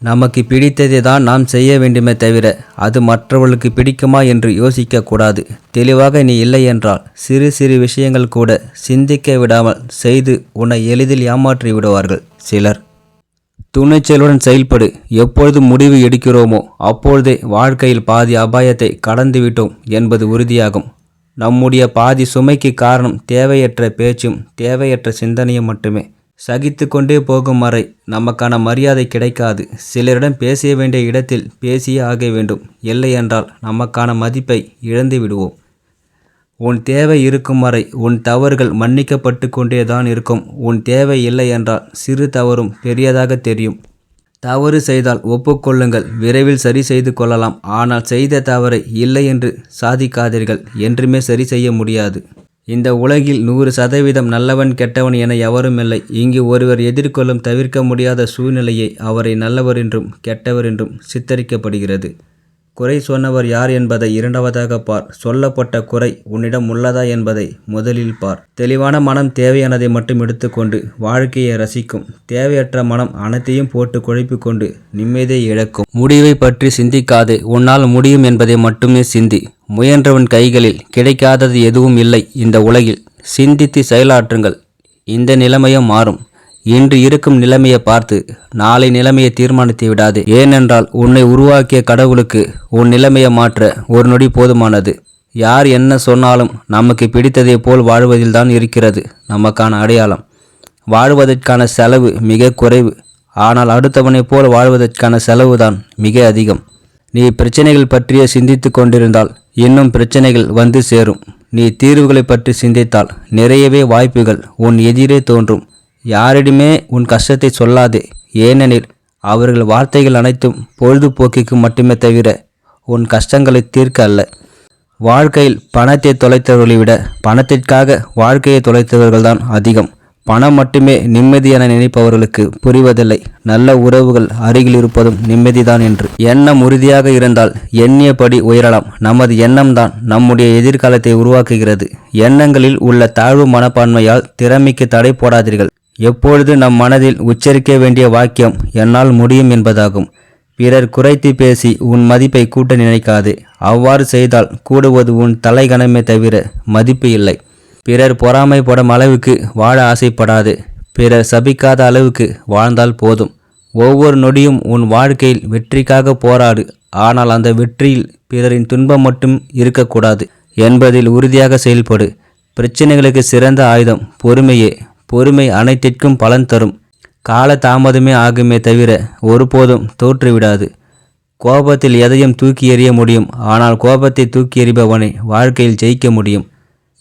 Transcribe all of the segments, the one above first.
நமக்கு பிடித்ததை தான் நாம் செய்ய வேண்டுமே தவிர அது மற்றவர்களுக்கு பிடிக்குமா என்று யோசிக்கக்கூடாது. தெளிவாக நீ இல்லை என்றால் சிறு சிறு விஷயங்கள் கூட சிந்திக்க விடாமல் செய்து உன்னை எளிதில் ஏமாற்றி விடுவார்கள் சிலர். துணிச்சலுடன் செயல்படு. எப்பொழுது முடிவு எடுக்கிறோமோ அப்பொழுதே வாழ்க்கையில் பாதி அபாயத்தை கடந்துவிட்டோம் என்பது உறுதியாகும். நம்முடைய பாதி சுமைக்கு காரணம் தேவையற்ற பேச்சும் தேவையற்ற சிந்தனையும் மட்டுமே. சகித்து கொண்டே போகும் வரை நமக்கான மரியாதை கிடைக்காது. சிலரிடம் பேச வேண்டிய இடத்தில் பேசியே ஆக வேண்டும். இல்லை என்றால் நமக்கான மதிப்பை இழந்து விடுவோம். உன் தேவை இருக்கும் வரை உன் தவறுகள் மன்னிக்கப்பட்டு கொண்டேதான் இருக்கும். உன் தேவை இல்லை என்றால் சிறு தவறும் பெரியதாக தெரியும். தவறு செய்தால் ஒப்புக்கொள்ளுங்கள், விரைவில் சரி செய்து கொள்ளலாம். ஆனால் செய்த தவறை இல்லை என்று சாதிக்காதீர்கள். என்றுமே சரி செய்ய முடியாது. இந்த உலகில் 100% நல்லவன் கெட்டவன் என எவரும் இல்லை. இங்கு ஒருவர் எதிர்கொள்ளும் தவிர்க்க முடியாத சூழ்நிலையை அவரை நல்லவர் என்றும் கெட்டவர் என்றும் சித்தரிக்கப்படுகிறது. குறை சொன்னவர் யார் என்பதை இரண்டாவதாக பார். சொல்லப்பட்ட குறை உன்னிடம் உள்ளதா என்பதை முதலில் பார். தெளிவான மனம் தேவையானதை மட்டும் எடுத்துக்கொண்டு வாழ்க்கையை ரசிக்கும். தேவையற்ற மனம் அனைத்தையும் போட்டு குழப்பிக்கொண்டு நிம்மதியை இழக்கும். முடிவை பற்றி சிந்திக்காதே. உன்னால் முடியும் என்பதை மட்டுமே சிந்தி. முயன்றவன் கைகளில் கிடைக்காதது எதுவும் இல்லை இந்த உலகில். சிந்தித்து செயலாற்றுங்கள். இந்த நிலைமையும் மாறும். இன்று இருக்கும் நிலைமையை பார்த்து நாளை நிலைமையை தீர்மானித்து விடாது. ஏனென்றால் உன்னை உருவாக்கிய கடவுளுக்கு உன் நிலைமையை மாற்ற ஒரு நொடி போதுமானது. யார் என்ன சொன்னாலும் நமக்கு பிடித்ததை போல் வாழ்வதில்தான் இருக்கிறது நமக்கான அடையாளம். வாழ்வதற்கான செலவு மிக குறைவு. ஆனால் அடுத்தவனைப் போல் வாழ்வதற்கான செலவுதான் மிக அதிகம். நீ பிரச்சனைகள் பற்றிய சிந்தித்து கொண்டிருந்தால் இன்னும் பிரச்சனைகள் வந்து சேரும். நீ தீர்வுகளை பற்றி சிந்தித்தால் நிறையவே வாய்ப்புகள் உன் எதிரே தோன்றும். யாரிடமே உன் கஷ்டத்தை சொல்லாதே. ஏனெனில் அவர்கள் வார்த்தைகள் அனைத்தும் பொழுதுபோக்கிற்கு மட்டுமே தவிர உன் கஷ்டங்களை தீர்க்க அல்ல. வாழ்க்கையில் பணத்தை தொலைத்தவர்களை விட பணத்திற்காக வாழ்க்கையை தொலைத்தவர்கள்தான் அதிகம். பணம் மட்டுமே நிம்மதி என நினைப்பவர்களுக்கு புரிவதில்லை நல்ல உறவுகள் அருகில் இருப்பதும் நிம்மதிதான் என்று. எண்ணம் உறுதியாக இருந்தால் எண்ணியபடி உயரலாம். நமது எண்ணம்தான் நம்முடைய எதிர்காலத்தை உருவாக்குகிறது. எண்ணங்களில் உள்ள தாழ்வு மனப்பான்மையால் திறமைக்கு தடை போடாதீர்கள். எப்பொழுது நம் மனதில் உச்சரிக்க வேண்டிய வாக்கியம் என்னால் முடியும் என்பதாகும். பிறர் குறைத்து பேசி உன் மதிப்பை கூட்ட நினைக்காதே. அவ்வாறு செய்தால் கூடுவது உன் தலைகணமே தவிர மதிப்பு இல்லை. பிறர் பொறாமைப்படும் அளவுக்கு வாழ ஆசைப்படாதே. பிறர் சபிக்காத அளவுக்கு வாழ்ந்தால் போதும். ஒவ்வொரு நொடியும் உன் வாழ்க்கையில் வெற்றிக்காக போராடு. ஆனால் அந்த வெற்றியில் பிறரின் துன்பம் மட்டும் இருக்கக்கூடாது என்பதில் உறுதியாக செயல்படு. பிரச்சனைகளுக்கு சிறந்த ஆயுதம் பொறுமையே. பொறுமை அனைத்திற்கும் பலன் தரும். கால தாமதமே ஆகுமே தவிர ஒருபோதும் தோற்றுவிடாது. கோபத்தில் எதையும் தூக்கி எறிய முடியும். ஆனால் கோபத்தை தூக்கி எறிபவனை வாழ்க்கையில் ஜெயிக்க முடியும்.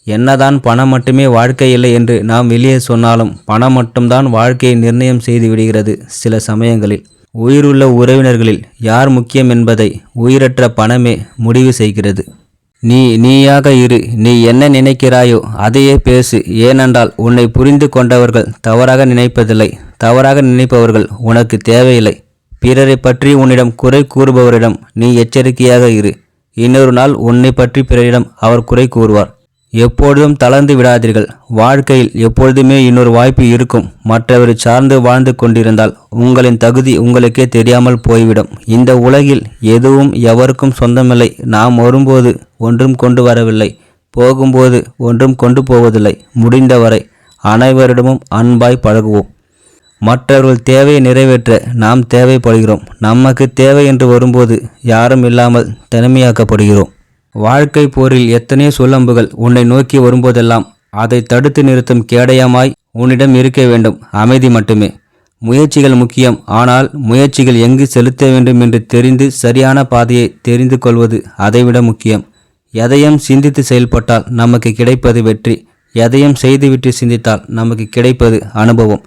என்னதான் பணம் மட்டுமே வாழ்க்கை இல்லை என்று நாம் வெளியே சொன்னாலும் பணம் மட்டும்தான் வாழ்க்கையை நிர்ணயம் செய்து விடுகிறது. சில சமயங்களில் உயிருள்ள உறவினர்களில் யார் முக்கியம் என்பதை உயிரற்ற பணமே முடிவு செய்கிறது. நீயாக இரு. நீ என்ன நினைக்கிறாயோ அதையே பேசு. ஏனென்றால் உன்னை புரிந்து கொண்டவர்கள் தவறாக நினைப்பதில்லை. தவறாக நினைப்பவர்கள் உனக்கு தேவையில்லை. பிறரை பற்றி உன்னிடம் குறை கூறுபவரிடம் நீ எச்சரிக்கையாக இரு. இன்னொரு நாள் உன்னை பற்றி பிறரிடம் அவர் குறை கூறுவார். எப்பொழுதும் தளர்ந்து விடாதீர்கள். வாழ்க்கையில் எப்பொழுதுமே இன்னொரு வாய்ப்பு இருக்கும். மற்றவரை சார்ந்து வாழ்ந்து கொண்டிருந்தால் உங்களின் தகுதி உங்களுக்கே தெரியாமல் போய்விடும். இந்த உலகில் எதுவும் எவருக்கும் சொந்தமில்லை. நாம் வரும்போது ஒன்றும் கொண்டு வரவில்லை. போகும்போது ஒன்றும் கொண்டு போவதில்லை. முடிந்தவரை அனைவரிடமும் அன்பாய் பழகுவோம். மற்றவர்கள் தேவையை நிறைவேற்ற நாம் தேவைப்படுகிறோம். நமக்கு தேவை என்று வரும்போது யாரும் இல்லாமல் தனிமையாக்கப்படுகிறோம். வாழ்க்கை போரில் எத்தனையோ சுழம்புகள் உன்னை நோக்கி வரும்போதெல்லாம் அதை தடுத்து நிறுத்தும் கேடயமாய் உன்னிடம் இருக்க வேண்டும் அமைதி மட்டுமே. முயற்சிகள் முக்கியம். ஆனால் முயற்சிகள் எங்கு செலுத்த வேண்டும் என்று தெரிந்து சரியான பாதையை தெரிந்து கொள்வது அதைவிட முக்கியம். எதையும் சிந்தித்து செயல்பட்டால் நமக்கு கிடைப்பது வெற்றி. எதையும் செய்துவிட்டு சிந்தித்தால் நமக்கு கிடைப்பது அனுபவம்.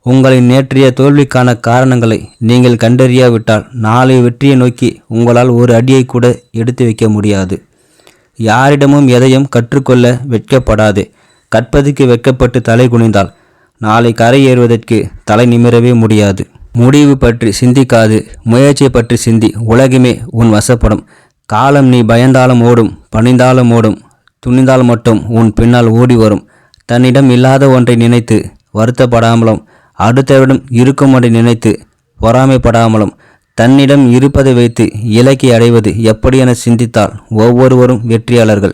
உங்களின் நேற்றைய தோல்விக்கான காரணங்களை நீங்கள் கண்டறியாவிட்டால் நாளை வெற்றியை நோக்கி உங்களால் ஒரு அடியை கூட எடுத்து வைக்க முடியாது. யாரிடமும் எதையும் கற்றுக்கொள்ள வெட்கப்படாது. கற்பதற்கு வெட்கப்பட்டு தலை குனிந்தால் நாளை கரை ஏறுவதற்கு தலை நிமிரவே முடியாது. முடிவு பற்றி சிந்திக்காது, முயற்சியை பற்றி சிந்தி. உலகமே உன் வசப்படும். காலம் நீ பயந்தாலும் ஓடும், பணிந்தாலும் ஓடும். துணிந்தால் மட்டும் உன் பின்னால் ஓடி வரும். தன்னிடம் இல்லாத ஒன்றை நினைத்து வருத்தப்படாமலும் அடுத்தவரிடம் இருக்கும் ஒன்றை நினைத்து பொறாமைப்படாமலும் தன்னிடம் இருப்பதை வைத்து இலக்கை அடைவது எப்படி என சிந்தித்தால் ஒவ்வொருவரும் வெற்றியாளர்கள்.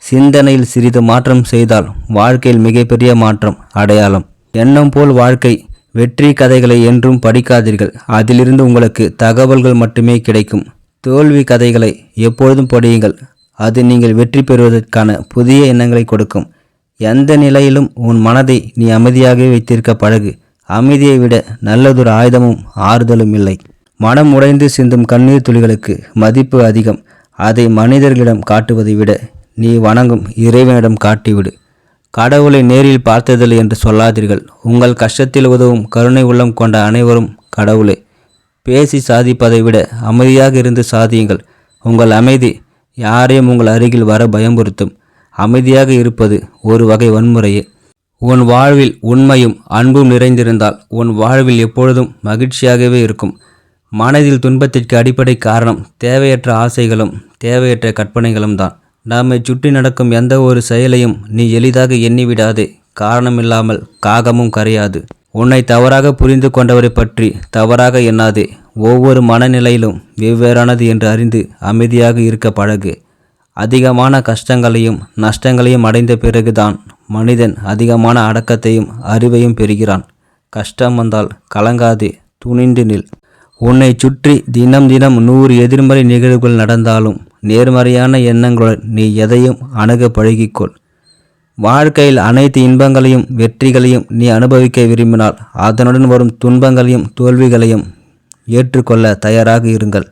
சிந்தனையில் சிறிது மாற்றம் செய்தால் வாழ்க்கையில் மிகப்பெரிய மாற்றம் அடையாளம். எண்ணம் போல் வாழ்க்கை. வெற்றி கதைகளை என்றும் படிக்காதீர்கள். அதிலிருந்து உங்களுக்கு தகவல்கள் மட்டுமே கிடைக்கும். தோல்வி கதைகளை எப்பொழுதும் படியுங்கள். அது நீங்கள் வெற்றி பெறுவதற்கான புதிய எண்ணங்களை கொடுக்கும். எந்த நிலையிலும் உன் மனதை நீ அமைதியாகவே வைத்திருக்க பழகு. அமைதியை விட நல்லதொரு ஆயுதமும் ஆறுதலும் இல்லை. மனம் உடைந்து சிந்தும் கண்ணீர் துளிகளுக்கு மதிப்பு அதிகம். அதை மனிதர்களிடம் காட்டுவதை விட நீ வணங்கும் இறைவனிடம் காட்டிவிடு. கடவுளை நேரில் பார்த்ததில்லை என்று சொல்லாதீர்கள். உங்கள் கஷ்டத்தில் உதவும் கருணை உள்ளம் கொண்ட அனைவரும் கடவுளே. பேசி சாதிப்பதை விட அமைதியாக இருந்து சாதியுங்கள். உங்கள் அமைதி யாரையும் உங்கள் அருகில் வர பயமுறுத்தும். அமைதியாக இருப்பது ஒரு வகை வன்முறையே. உன் வாழ்வில் உண்மையும் அன்பும் நிறைந்திருந்தால் உன் வாழ்வில் எப்பொழுதும் மகிழ்ச்சியாகவே இருக்கும். மனதில் துன்பத்திற்கு அடிப்படை காரணம் தேவையற்ற ஆசைகளும் தேவையற்ற கற்பனைகளும் தான். நம்மை சுற்றி நடக்கும் எந்த ஒரு செயலையும் நீ எளிதாக எண்ணிவிடாதே. காரணமில்லாமல் காகமும் கரையாது. உன்னை தவறாக புரிந்து கொண்டவரை பற்றி தவறாக எண்ணாதே. ஒவ்வொரு மனநிலையிலும் வெவ்வேறானது என்று அறிந்து அமைதியாக இருக்க பழகு. அதிகமான கஷ்டங்களையும் நஷ்டங்களையும் அடைந்த பிறகுதான் மனிதன் அதிகமான அடக்கத்தையும் அறிவையும் பெறுகிறான். கஷ்டம் வந்தால் கலங்காதே, துணிந்து நில். உன்னை சுற்றி தினம் தினம் 100 எதிர்மறை நிகழ்வுகள் நடந்தாலும் நேர்மறையான எண்ணங்களுடன் நீ எதையும் அணுக பழகிக்கொள். வாழ்க்கையில் அனைத்து இன்பங்களையும் வெற்றிகளையும் நீ அனுபவிக்க விரும்பினால் அதனுடன் வரும் துன்பங்களையும் தோல்விகளையும் ஏற்றுக்கொள்ள தயாராக இருங்கள்.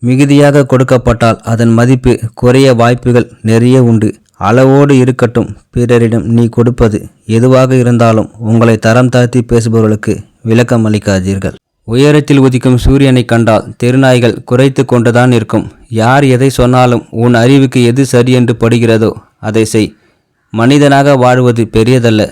மிகுதியாக கொடுக்கப்பட்டால் அதன் மதிப்பு குறைய வாய்ப்புகள் நிறைய உண்டு. அளவோடு இருக்கட்டும். பிறரிடம் நீ கொடுப்பது எதுவாக இருந்தாலும் உங்களை தரம் தாழ்த்தி பேசுபவர்களுக்கு விளக்கம் அளிக்காதீர்கள். உயரத்தில் உதிக்கும் சூரியனை கண்டால் தெருநாய்கள் குறைத்து கொண்டுதான் இருக்கும். யார் எதை சொன்னாலும் உன் அறிவுக்கு எது சரியென்று படுகிறதோ அதை செய். மனிதனாக வாழ்வது பெரியதல்ல,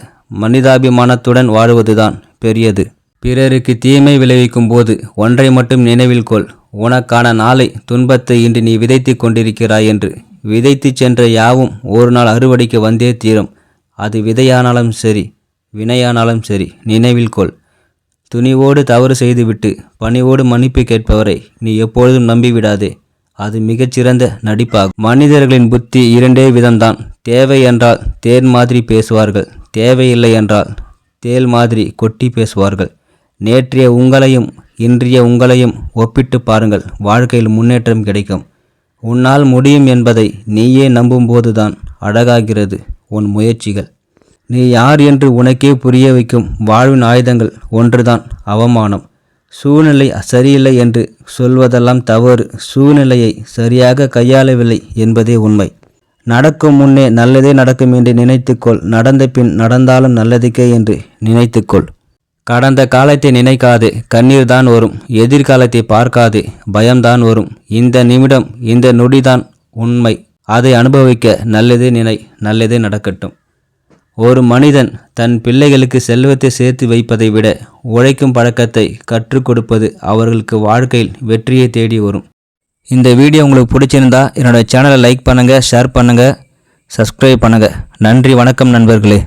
மனிதாபிமானத்துடன் வாழ்வதுதான் பெரியது. பிறருக்கு தீமை விளைவிக்கும் போது ஒன்றை மட்டும் நினைவில் கொள். உனக்கான நாளை துன்பத்தை இன்று நீ விதைத்து கொண்டிருக்கிறாய் என்று. விதைத்து சென்ற யாவும் ஒரு நாள் அறுவடைக்கு வந்தே தீரும். அது விதையானாலும் சரி, வினையானாலும் சரி, நினைவில் கொள். துணிவோடு தவறு செய்துவிட்டு பணிவோடு மன்னிப்பு கேட்பவரை நீ எப்பொழுதும் நம்பிவிடாதே. அது மிகச்சிறந்த நடிப்பாகும். மனிதர்களின் புத்தி 2 விதம்தான். தேவை என்றால் தேன் மாதிரி பேசுவார்கள், தேவையில்லை என்றால் தேல் மாதிரி கொட்டி பேசுவார்கள். நேற்றைய உங்களையும் இன்றைய உங்களையும் ஒப்பிட்டு பாருங்கள். வாழ்க்கையில் முன்னேற்றம் கிடைக்கும். உன்னால் முடியும் என்பதை நீயே நம்பும்போதுதான் அழகாகிறது உன் முயற்சிகள். நீ யார் என்று உனக்கே புரிய வைக்கும் வாழ்வின் ஆயுதங்கள் ஒன்றுதான் அவமானம். சூழ்நிலை சரியில்லை என்று சொல்வதெல்லாம் தவறு. சூழ்நிலையை சரியாக கையாளவில்லை என்பதே உண்மை. நடக்கும் முன்னே நல்லதே நடக்கும் என்று நினைத்துக்கொள். நடந்த பின் நடந்தாலும் நல்லதுக்கே என்று நினைத்துக்கொள். கடந்த காலத்தை நினைக்காதே, கண்ணீர் தான் வரும். எதிர்காலத்தை பார்க்காதே, பயம்தான் வரும். இந்த நிமிடம் இந்த நொடிதான் உண்மை. அதை அனுபவிக்க நல்லதே நினை, நல்லதே நடக்கட்டும். ஒரு மனிதன் தன் பிள்ளைகளுக்கு செல்வத்தை சேர்த்து வைப்பதை விட உழைக்கும் பழக்கத்தை கற்றுக் கொடுப்பது அவர்களுக்கு வாழ்க்கையில் வெற்றியை தேடி வரும். இந்த வீடியோ உங்களுக்கு பிடிச்சிருந்தா என்னோட சேனலை லைக் பண்ணுங்கள், ஷேர் பண்ணுங்கள், சப்ஸ்கிரைப் பண்ணுங்கள். நன்றி, வணக்கம் நண்பர்களே.